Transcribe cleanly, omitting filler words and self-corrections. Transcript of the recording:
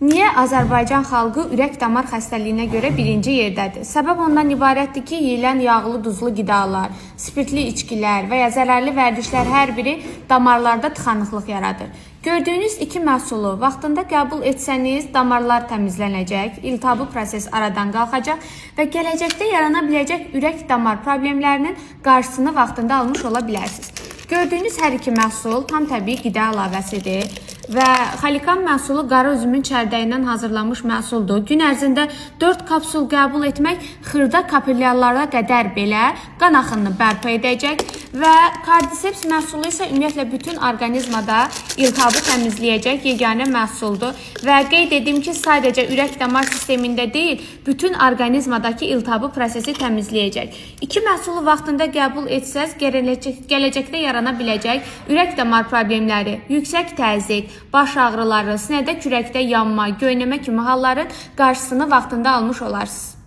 Niyə Azərbaycan xalqı ürək-damar xəstəliyinə görə birinci yerdədir? Səbəb ondan ibarətdir ki, yeyilən yağlı, duzlu qidalar, spirtli içkilər və ya zərərli vərdişlər hər biri damarlarda tıxanıqlıq yaradır. Gördüyünüz iki məhsulu vaxtında qəbul etsəniz, damarlar təmizlənəcək, iltihabı proses aradan qalxacaq və gələcəkdə yarana biləcək ürək-damar problemlərinin qarşısını vaxtında almış ola bilərsiniz. Gördüyünüz hər iki məhsul tam təbii qida əlavəsidir və xalikan məhsulu qara üzümün çərdəyindən hazırlanmış məhsuldur. Gün ərzində 4 kapsul qəbul etmək xırda kapillyarlara qədər belə qan axınını bərpa edəcək və kardiseps məhsulu isə ümumiyyətlə bütün orqanizmada iltihabı təmizləyəcək yeganə məhsuldur və qeyd edim ki, sadəcə ürək-damar sistemində deyil, bütün orqanizmadakı iltihabı prosesi təmizləyəcək. İki məhsulu vaxtında qəbul etsəz, gələcəkdə yarana biləcək ürək-damar problemləri, yüksək təzyiq, baş ağrıları, sinədə kürəkdə yanma, göynəmə kimi halların qarşısını vaxtında almış olarsınız.